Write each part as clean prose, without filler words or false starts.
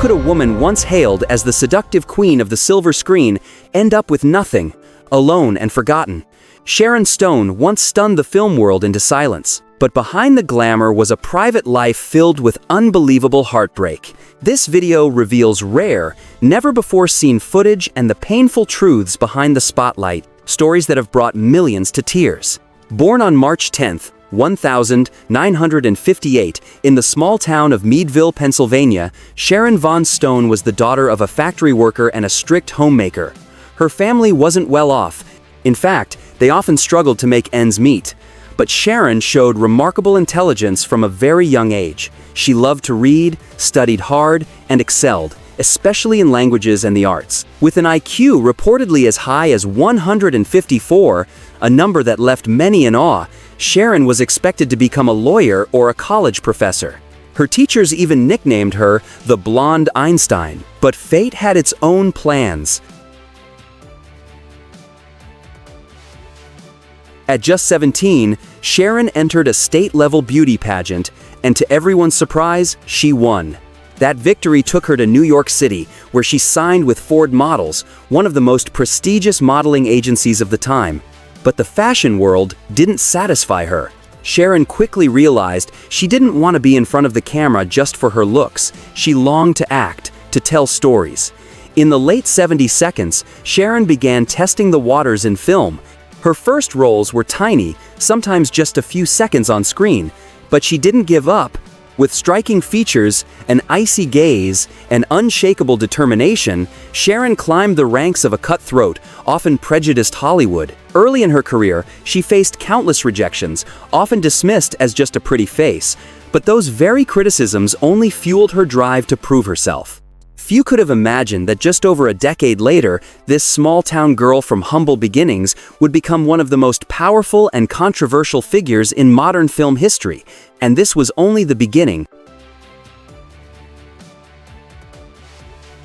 could a woman once hailed as the seductive queen of the silver screen end up with nothing, alone and forgotten? Sharon Stone once stunned the film world into silence. But behind the glamour was a private life filled with unbelievable heartbreak. This video reveals rare, never-before-seen footage and the painful truths behind the spotlight, stories that have brought millions to tears. Born on March 10, 1958, in the small town of Meadville, Pennsylvania, Sharon Von Stone was the daughter of a factory worker and a strict homemaker. Her family wasn't well off. In fact, they often struggled to make ends meet. But Sharon showed remarkable intelligence from a very young age. She loved to read, studied hard, and excelled, especially in languages and the arts. With an IQ reportedly as high as 154, a number that left many in awe, Sharon was expected to become a lawyer or a college professor. Her teachers even nicknamed her the Blonde Einstein. But fate had its own plans. At just 17, Sharon entered a state-level beauty pageant, and to everyone's surprise, she won. That victory took her to New York City, where she signed with Ford Models, one of the most prestigious modeling agencies of the time. But the fashion world didn't satisfy her. Sharon quickly realized she didn't want to be in front of the camera just for her looks. She longed to act, to tell stories. In the late 70s, Sharon began testing the waters in film. Her first roles were tiny, sometimes just a few seconds on screen, but she didn't give up. With striking features, an icy gaze, and unshakable determination, Sharon climbed the ranks of a cutthroat, often prejudiced Hollywood. Early in her career, she faced countless rejections, often dismissed as just a pretty face, but those very criticisms only fueled her drive to prove herself. Few could have imagined that just over a decade later, this small-town girl from humble beginnings would become one of the most powerful and controversial figures in modern film history, and this was only the beginning.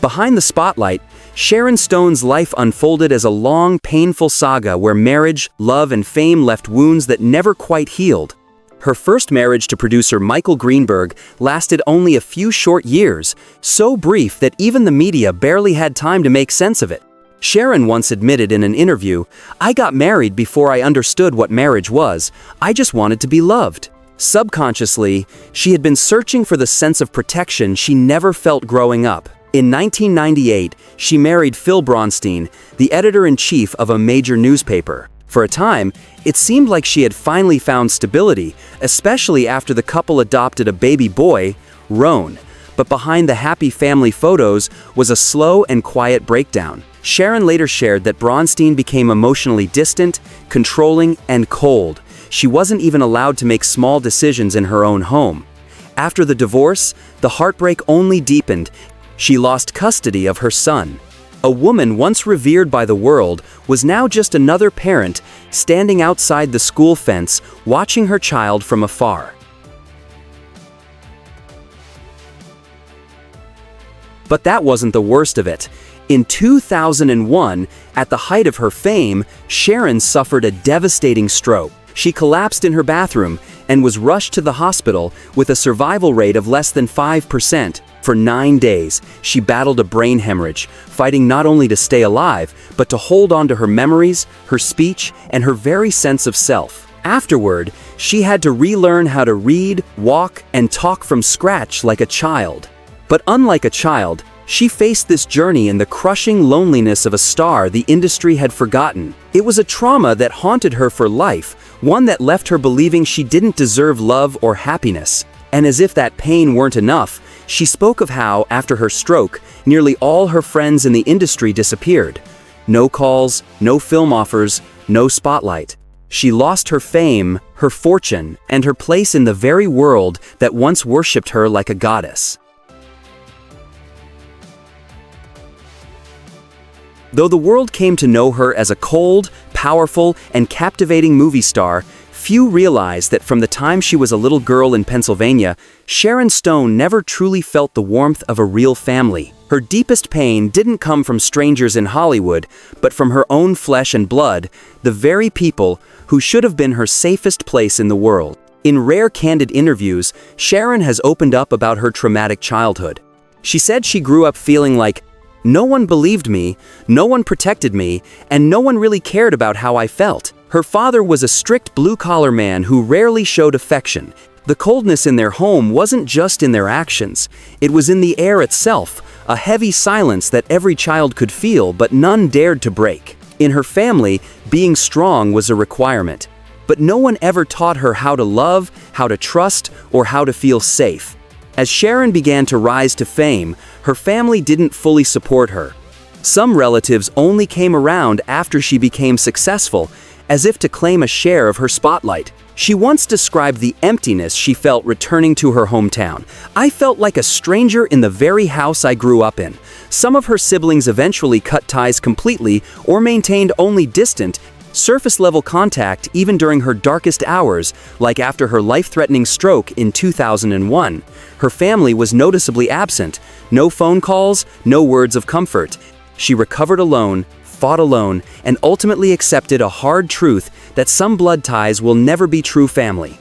Behind the spotlight, Sharon Stone's life unfolded as a long, painful saga where marriage, love, and fame left wounds that never quite healed. Her first marriage to producer Michael Greenberg lasted only a few short years, so brief that even the media barely had time to make sense of it. Sharon once admitted in an interview, "I got married before I understood what marriage was. I just wanted to be loved." Subconsciously, she had been searching for the sense of protection she never felt growing up. In 1998, she married Phil Bronstein, the editor-in-chief of a major newspaper. For a time, it seemed like she had finally found stability, especially after the couple adopted a baby boy, Roan. But behind the happy family photos was a slow and quiet breakdown. Sharon later shared that Bronstein became emotionally distant, controlling, and cold. She wasn't even allowed to make small decisions in her own home. After the divorce, the heartbreak only deepened. She lost custody of her son. A woman once revered by the world was now just another parent standing outside the school fence watching her child from afar. But that wasn't the worst of it. In 2001, at the height of her fame, Sharon suffered a devastating stroke. She collapsed in her bathroom and was rushed to the hospital with a survival rate of less than 5%. For 9 days, she battled a brain hemorrhage, fighting not only to stay alive, but to hold on to her memories, her speech, and her very sense of self. Afterward, she had to relearn how to read, walk, and talk from scratch like a child. But unlike a child, she faced this journey in the crushing loneliness of a star the industry had forgotten. It was a trauma that haunted her for life, one that left her believing she didn't deserve love or happiness. And as if that pain weren't enough, she spoke of how, after her stroke, nearly all her friends in the industry disappeared. No calls, no film offers, no spotlight. She lost her fame, her fortune, and her place in the very world that once worshipped her like a goddess. Though the world came to know her as a cold, powerful, and captivating movie star, few realized that from the time she was a little girl in Pennsylvania, Sharon Stone never truly felt the warmth of a real family. Her deepest pain didn't come from strangers in Hollywood, but from her own flesh and blood, the very people who should have been her safest place in the world. In rare candid interviews, Sharon has opened up about her traumatic childhood. She said she grew up feeling like, no one believed me, no one protected me, and no one really cared about how I felt. Her father was a strict blue-collar man who rarely showed affection. The coldness in their home wasn't just in their actions, it was in the air itself, a heavy silence that every child could feel but none dared to break. In her family, being strong was a requirement. But no one ever taught her how to love, how to trust, or how to feel safe. As Sharon began to rise to fame, her family didn't fully support her. Some relatives only came around after she became successful, as if to claim a share of her spotlight. She once described the emptiness she felt returning to her hometown. "I felt like a stranger in the very house I grew up in." Some of her siblings eventually cut ties completely or maintained only distant, surface-level contact even during her darkest hours, like after her life-threatening stroke in 2001. Her family was noticeably absent. No phone calls, no words of comfort. She recovered alone, fought alone, and ultimately accepted a hard truth that some blood ties will never be true family.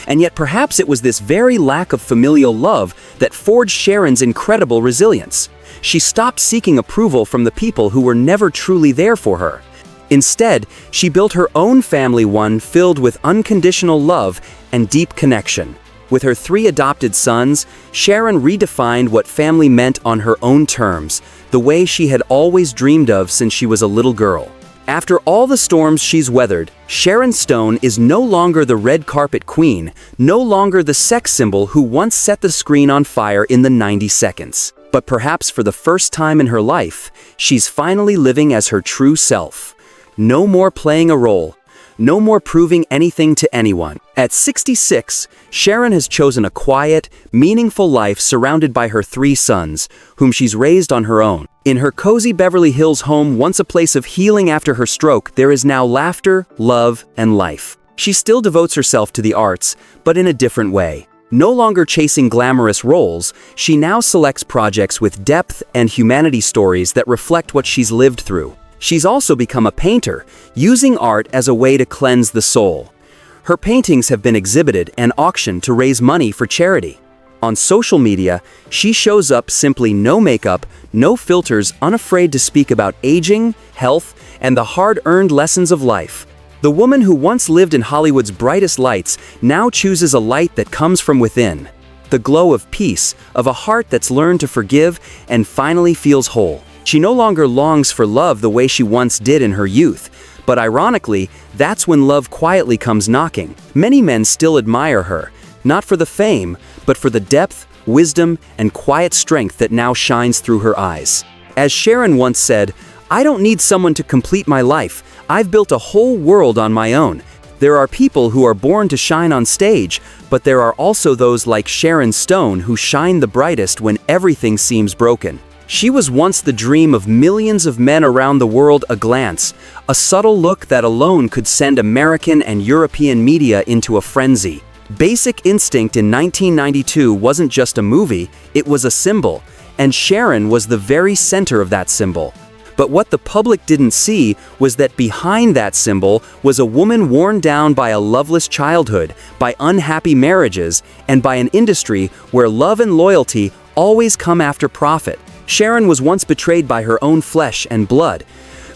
And yet perhaps it was this very lack of familial love that forged Sharon's incredible resilience. She stopped seeking approval from the people who were never truly there for her. Instead, she built her own family, one filled with unconditional love and deep connection. With her 3 adopted sons, Sharon redefined what family meant on her own terms, the way she had always dreamed of since she was a little girl. After all the storms she's weathered, Sharon Stone is no longer the red carpet queen, no longer the sex symbol who once set the screen on fire in the 90 seconds. But perhaps for the first time in her life, she's finally living as her true self. No more playing a role. No more proving anything to anyone. At 66, Sharon has chosen a quiet, meaningful life surrounded by her 3 sons, whom she's raised on her own. In her cozy Beverly Hills home, once a place of healing after her stroke, there is now laughter, love, and life. She still devotes herself to the arts, but in a different way. No longer chasing glamorous roles, she now selects projects with depth and humanity stories that reflect what she's lived through. She's also become a painter, using art as a way to cleanse the soul. Her paintings have been exhibited and auctioned to raise money for charity. On social media, she shows up simply no makeup, no filters, unafraid to speak about aging, health, and the hard-earned lessons of life. The woman who once lived in Hollywood's brightest lights now chooses a light that comes from within. The glow of peace, of a heart that's learned to forgive and finally feels whole. She no longer longs for love the way she once did in her youth, but ironically, that's when love quietly comes knocking. Many men still admire her, not for the fame, but for the depth, wisdom, and quiet strength that now shines through her eyes. As Sharon once said, "I don't need someone to complete my life. I've built a whole world on my own." There are people who are born to shine on stage, but there are also those like Sharon Stone who shine the brightest when everything seems broken. She was once the dream of millions of men around the world. A glance, a subtle look that alone could send American and European media into a frenzy. Basic Instinct in 1992 wasn't just a movie, it was a symbol, and Sharon was the very center of that symbol. But what the public didn't see was that behind that symbol was a woman worn down by a loveless childhood, by unhappy marriages, and by an industry where love and loyalty always come after profit. Sharon was once betrayed by her own flesh and blood.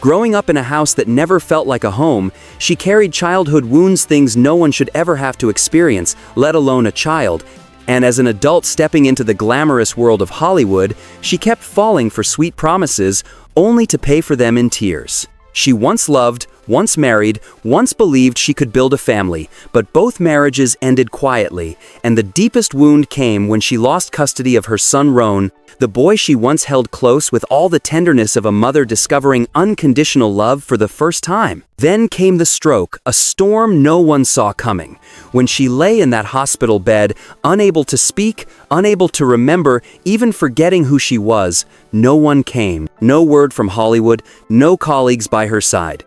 Growing up in a house that never felt like a home, she carried childhood wounds, things no one should ever have to experience, let alone a child. And as an adult stepping into the glamorous world of Hollywood, she kept falling for sweet promises, only to pay for them in tears. She once loved, once married, once believed she could build a family, but both marriages ended quietly, and the deepest wound came when she lost custody of her son Roan, the boy she once held close with all the tenderness of a mother discovering unconditional love for the first time. Then came the stroke, a storm no one saw coming. When she lay in that hospital bed, unable to speak, unable to remember, even forgetting who she was, no one came. No word from Hollywood, no colleagues by her side.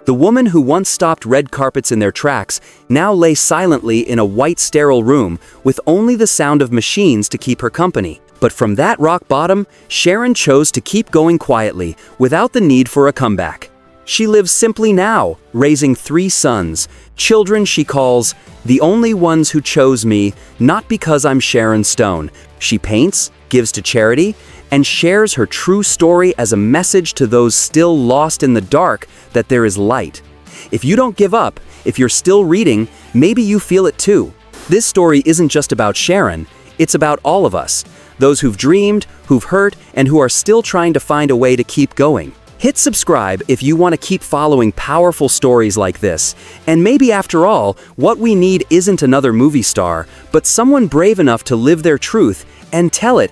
The woman who once stopped red carpets in their tracks now lay silently in a white sterile room with only the sound of machines to keep her company. But from that rock bottom, Sharon chose to keep going quietly, without the need for a comeback. She lives simply now, raising 3 sons, children she calls the only ones who chose me, not because I'm Sharon Stone. She paints, gives to charity, and shares her true story as a message to those still lost in the dark that there is light. If you don't give up, if you're still reading, maybe you feel it too. This story isn't just about Sharon, it's about all of us. Those who've dreamed, who've hurt, and who are still trying to find a way to keep going. Hit subscribe if you want to keep following powerful stories like this. And maybe after all, what we need isn't another movie star, but someone brave enough to live their truth and tell it